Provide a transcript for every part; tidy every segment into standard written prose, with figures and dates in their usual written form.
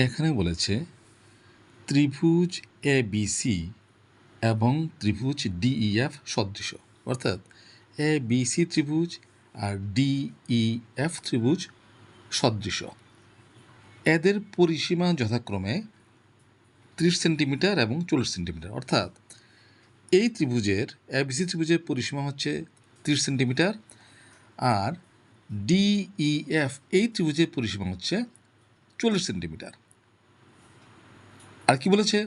এখানে বলেছে ত্রিভুজ এ বি সি এবং ত্রিভুজ ডিইএফ সদৃশ, অর্থাৎ এ বি সি ত্রিভুজ আর ডিইএফ ত্রিভুজ সদৃশ। এদের পরিসীমা যথাক্রমে 30 সেন্টিমিটার এবং 40 সেন্টিমিটার, অর্থাৎ এই ত্রিভুজের এবিসি ত্রিভুজের পরিসীমা হচ্ছে 30 সেন্টিমিটার আর ডিইএফ এই ত্রিভুজের পরিসীমা হচ্ছে 40 সেন্টিমিটার। আর কি বলেছে,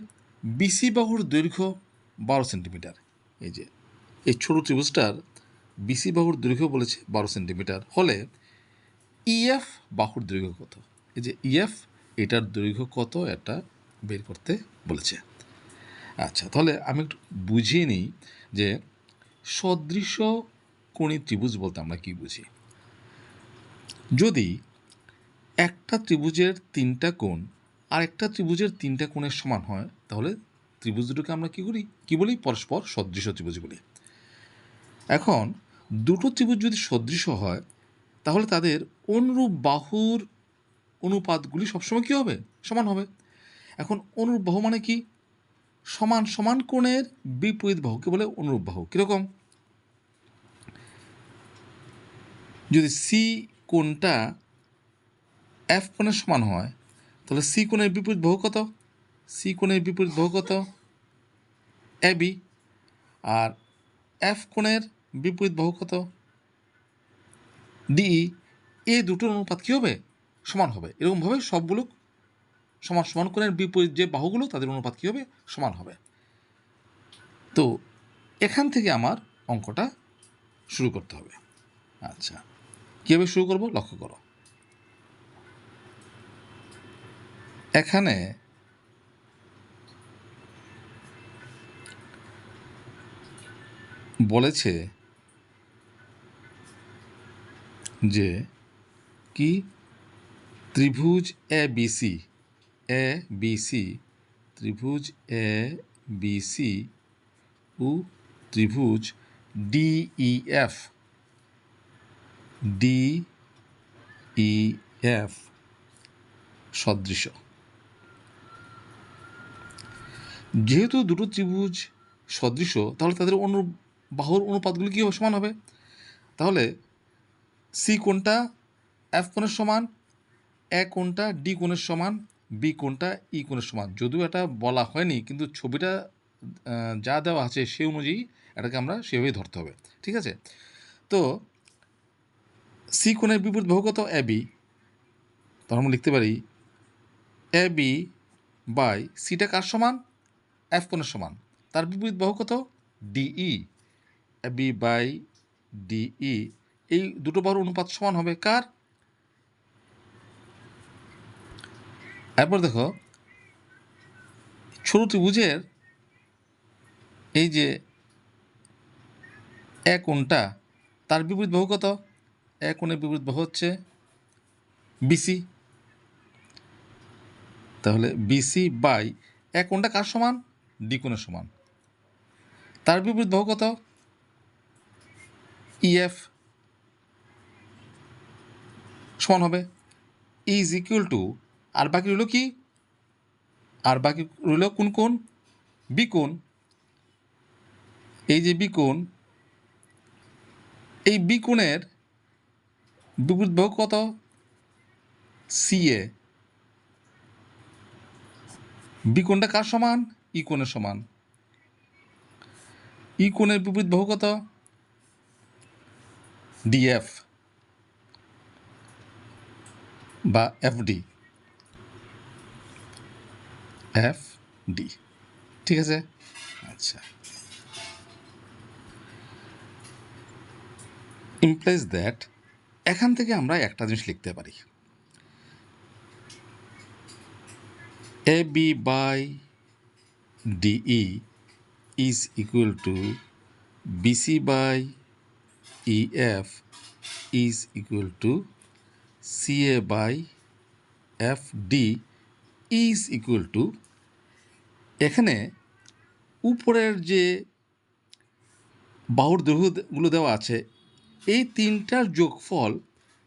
বিসি বাহুর দৈর্ঘ্য 12 সেন্টিমিটার। এই যে এই ছোটো ত্রিভুজটার বিসি বাহুর দৈর্ঘ্য বলেছে 12 সেন্টিমিটার হলে ইএফ বাহুর দৈর্ঘ্য কত, এই যে ইএফ এটার দৈর্ঘ্য কত এটা বের করতে বলেছে। আচ্ছা, তাহলে আমি একটু বুঝিয়ে নিই যে সদৃশ কোণী ত্রিভুজ বলতে আমরা কী বুঝি। যদি একটা ত্রিভুজের 3টা কোণ আর একটা ত্রিভুজের 3টা কোণের সমান হয় তাহলে ত্রিভুজ দুটোকে আমরা কী বলি পরস্পর সদৃশ ত্রিভুজ বলি। এখন দুটো ত্রিভুজ যদি সদৃশ হয় তাহলে তাদের অনুরূপ বাহুর অনুপাতগুলি সবসময় কী হবে, সমান হবে। এখন অনুরূপ বাহু মানে কি, সমান সমান কোণের বিপরীত বাহুকে বলে অনুরূপ বাহু। কীরকম, যদি সি কোণটা এফ কোণের সমান হয় তাহলে সি কোণের বিপরীত বাহু কত, সি কোণের বিপরীত বাহু কত, এ বি। আর এফ কোণের বিপরীত বাহু কত, ডিই। এই দুটোর অনুপাত কী হবে, সমান হবে। এরকমভাবে সবগুলো সমান সমান কোণের বিপরীত যে বাহুগুলো তাদের অনুপাত কী হবে, সমান হবে। তো এখান থেকে আমার অঙ্কটা শুরু করতে হবে। আচ্ছা, কীভাবে শুরু করব লক্ষ্য করো। এখানে বলেছে যে কি, ত্রিভুজ এ বি সি ত্রিভুজ এ বি সি ও ত্রিভুজ ডিইএফ সদৃশ। যেহেতু দুটো ত্রিভুজ সদৃশ তাহলে তাদের বাহুর অনুপাতগুলি কী সমান হবে। তাহলে সি কোণটা এফ কোণের সমান, এ কোণটা ডি কোণের সমান, বি কোণটা ই কোণের সমান। যদিও এটা বলা হয়নি কিন্তু ছবিটা যা দেওয়া আছে সেই অনুযায়ী এটাকে আমরা সেভাবেই ধরতে হবে, ঠিক আছে। তো সি কোণের বিপরীত বাহু কত, এ বি। তখন আমরা লিখতে পারি এ বি বাই সিটা কার সমান, এফ কোণের সমান, তার বিপরীত বাহু কত, DE. A B by DE, এই দুটো বাহুর অনুপাত সমান হবে কার, এরপর দেখো ছোট ত্রিভুজের এই যে এ কোণটা তার বিপরীত বাহু কত, এ কোণের বিপরীত বাহু হচ্ছে বিসি। তাহলে বিসি বাই এ কোণটা কার সমান, ডি কোণের সমান, তার বিপরীত বাহু কত, ইএফ। সমান হবে ইজ ইকুয়াল টু, আর বাকি রইল কি, আর বাকি রইল কোন কোণ, বি কোণ। এই যে বি কোণ, এই বি কোণের বিপরীত বাহু কত, সিএ। বি কোণটা কার সমান, ই কোণের সমান, ই কোণের বিপরীত বাহু কত, ডিএফ বা এফডি, এফডি, ঠিক আছে। আচ্ছা, ইমপ্লাইজ দ্যাট, এখান থেকে আমরা একটা জিনিস লিখতে পারি, A B by DE is equal to BC by EF is equal to CA by F D is equal to, এখানে উপরের যে বাহুর দৈর্ঘ্যগুলো দেওয়া আছে এই তিনটার যোগফল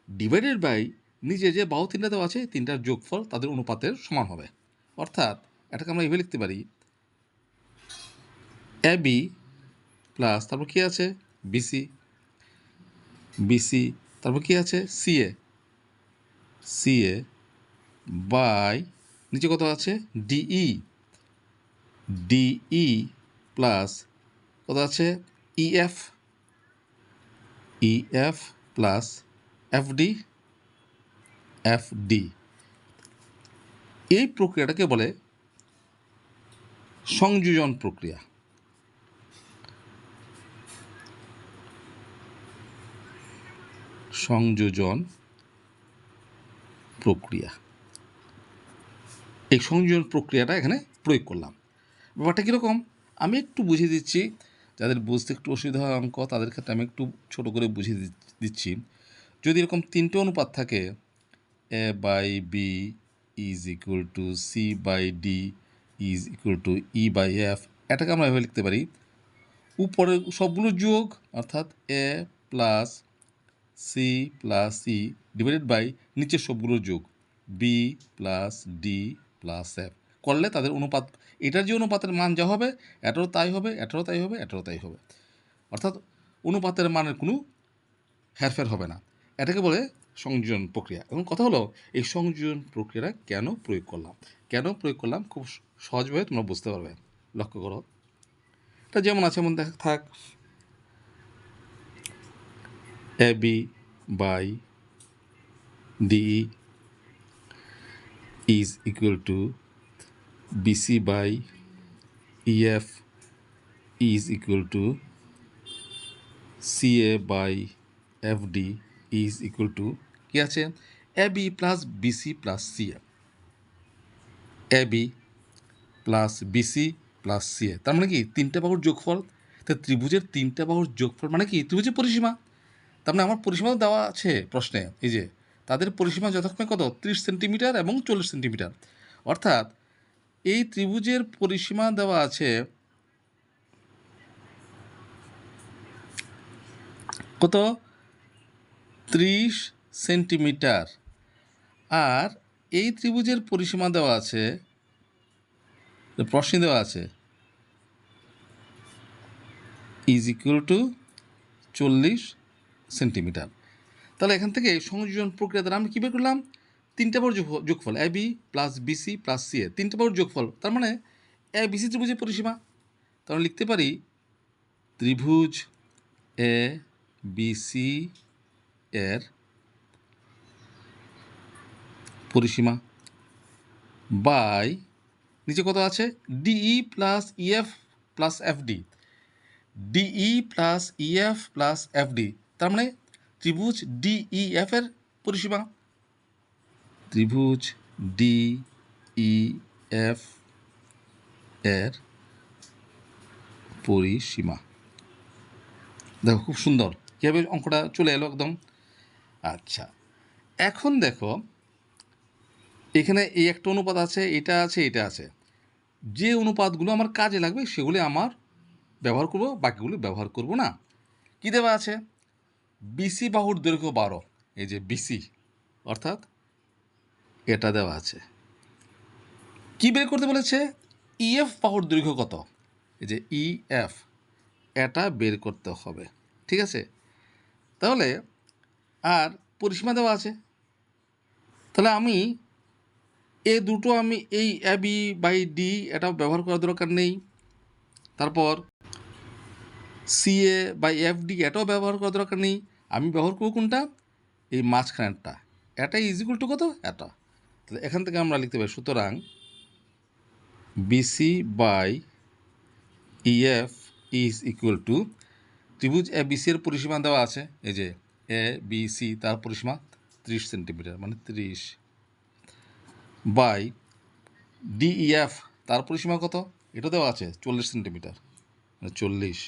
ডিভাইডেড বাই নিচে যে বাহু তিনটা দেওয়া আছে তিনটার যোগফল তাদের অনুপাতের সমান হবে। অর্থাৎ এটাকে আমরা এভাবে লিখতে পারি এ বি প্লাস তারপর কী আছে বিসি, বিসি তারপর কী আছে সিএ, সিএ বাই নিচে কত আছে ডিই, ডিই প্লাস কত আছে EF, EF plus FD, FD. এই প্রক্রিয়াটাকে বলে সংযোজন প্রক্রিয়া। সংযোজন প্রক্রিয়া, এই সংযোজন প্রক্রিয়াটা এখানে প্রয়োগ করলাম। ব্যাপারটা কীরকম আমি একটু বুঝিয়ে দিচ্ছি, যাদের বুঝতে একটু অসুবিধা হয় অঙ্ক তাদের ক্ষেত্রে আমি একটু ছোট করে বুঝিয়ে দিচ্ছি। যদি এরকম তিনটে অনুপাত থাকে A by B is equal to C by D is equal to E by F, এটাকে আমরা এভাবে লিখতে পারি উপরে সবগুলো যোগ অর্থাৎ A plus C plus E divided by নিচের সবগুলো যোগ B plus D plus F করলে তাদের অনুপাত, এটার যে অনুপাতের মান যা হবে এটারও তাই হবে, এটারও তাই হবে, এটারও তাই হবে, অর্থাৎ অনুপাতের মানের কোনো হেরফের হবে না। এটাকে বলে সংযোজন প্রক্রিয়া। এবং কথা হলো এই সংযোজন প্রক্রিয়াটা কেন প্রয়োগ করলাম খুব সহজভাবে তোমরা বুঝতে পারবে। লক্ষ্য করো এটা যেমন আছে এমন থাক A B by DE is equal to BC by EF is equal to CA by FD is equal to কী আছে A B plus BC plus CA, A B plus BC plus CA তার মানে কি তিনটে বাহুর যোগফল। তা ত্রিভুজের তিনটে বাহুর যোগফল মানে কি ত্রিভুজের পরিসীমা। তার মানে আমার পরিসীমা দেওয়া আছে প্রশ্নে, এই যে তাদের পরিসীমা যথাক্রমে কত 30 সেন্টিমিটার এবং 40 সেন্টিমিটার। অর্থাৎ এই ত্রিভুজের পরিসীমা দেওয়া আছে কত 30 সেন্টিমিটার, আর এই ত্রিভুজের পরিসীমা দেওয়া আছে প্রশ্নে দেওয়া আছে ইজ ইকুয়াল টু 40 সেন্টিমিটার। তাহলে এখান থেকে সংযোজন প্রক্রিয়া দ্বারা আমরা কী বের করলাম তিনটে বাহুর যোগফল A B plus BC plus CA, তিনটে বাহুর যোগফল তার মানে এ বিসি ত্রিভুজের পরিসীমা। তাহলে লিখতে পারি ত্রিভুজ এ বিসি এর পরিসীমা বাই নিচে কত আছে DE plus EF plus FD, DE plus EF plus FD তার মানে ত্রিভুজ ডিইএফ এর পরিসীমা, ত্রিভুজ ডিইএফ এর পরিসীমা। দেখো খুব সুন্দর কীভাবে অঙ্কটা চলে এলো একদম। আচ্ছা এখন দেখো এখানে এই একটা অনুপাত আছে, এটা আছে, এটা আছে, যে অনুপাতগুলো আমার কাজে লাগবে সেগুলি আমার ব্যবহার করব, বাকিগুলো ব্যবহার করব না। কী দেওয়া আছে বিসি বাহুর দৈর্ঘ্য 12, এই যে বিসি অর্থাৎ এটা দেওয়া আছে। কি বের করতে বলেছে ইএফ বাহুর দৈর্ঘ্য কত, এই যে ইএফ এটা বের করতে হবে, ঠিক আছে। তাহলে আর পরিসীমা দেওয়া আছে, তাহলে আমি এ দুটো আমি এই এ বি বাই ডি এটা ব্যবহার করার দরকার নেই। তারপর সিএ বাই এফ ডি এটাও ব্যবহার করার দরকার নেই। আমি ব্যবহার করব কোনটা এই মাঝখানেরটা, এটা ইজ ইকুয়াল টু কত এটা। তাহলে এখান থেকে আমরা লিখতে পারি সুতরাং BC by EF is equal to ত্রিভুজ এ বিসি এর পরিসীমা দেওয়া আছে, এই যে এ বি সি তার পরিসীমা 30 সেন্টিমিটার মানে 30 বাই ডিইএফ তার পরিসীমা কত এটা দেওয়া আছে 40 সেন্টিমিটার মানে 40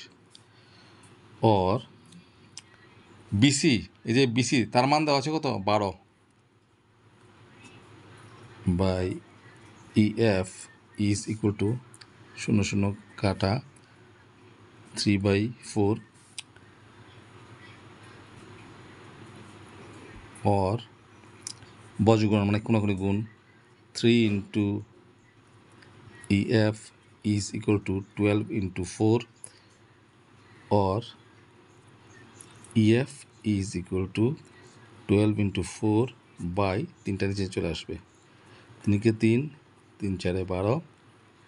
और বিসি এই যে বিসি তার মান দেওয়া আছে কত 12 by EF is equal to 0 কাটা 3/4 और বজ্রগুণ মানে কোনাকুনি গুণ 3 into EF is equal to 12 into 4 or EF is equal to 12 into 4 by 3টা নিচে চলে আসবে 3 কে 3 3 4 12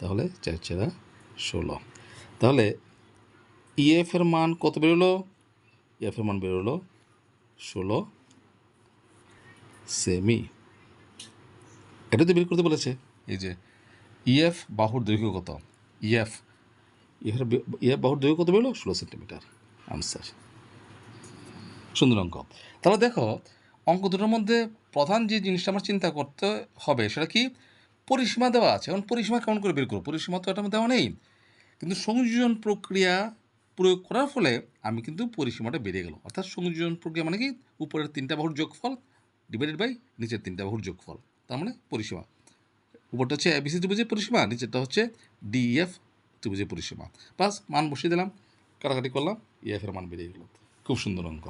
তাহলে 4 4 16 তাহলে EF এর মান কত বেরোলো EF এর মান বেরোলো 16 সেমি এটা তো বের করতে বলেছে এই যে EF বাহুর দৈর্ঘ্য কত EF বাহুর দৈর্ঘ্য কত বেরোলো 16 সেন্টিমিটার আনসার সুন্দর অঙ্ক তাহলে দেখো অঙ্ক দুটোর মধ্যে প্রধান যে জিনিসটা আমার চিন্তা করতে হবে সেটা কি পরিসীমা দেওয়া আছে এখন পরিসীমা কেমন করে বের করবো পরিসীমা তো এটার মধ্যে দেওয়া নেই কিন্তু সংযোজন প্রক্রিয়া প্রয়োগ করার ফলে আমি কিন্তু পরিসীমাটা বেড়ে গেল অর্থাৎ সংযোজন প্রক্রিয়া মানে কি উপরের 3টা বাহুর যোগফল ডিভাইডেড বাই নিচের 3টা বাহুর যোগফল তার মানে পরিসীমা উপরটা হচ্ছে ABC ত্রিভুজের পরিসীমা নিচেরটা হচ্ছে DEF ত্রিভুজের পরিসীমা প্লাস মান বসিয়ে দিলাম কাটাকাটি করলাম EF এর মান বেরিয়ে গেল খুব সুন্দর অঙ্ক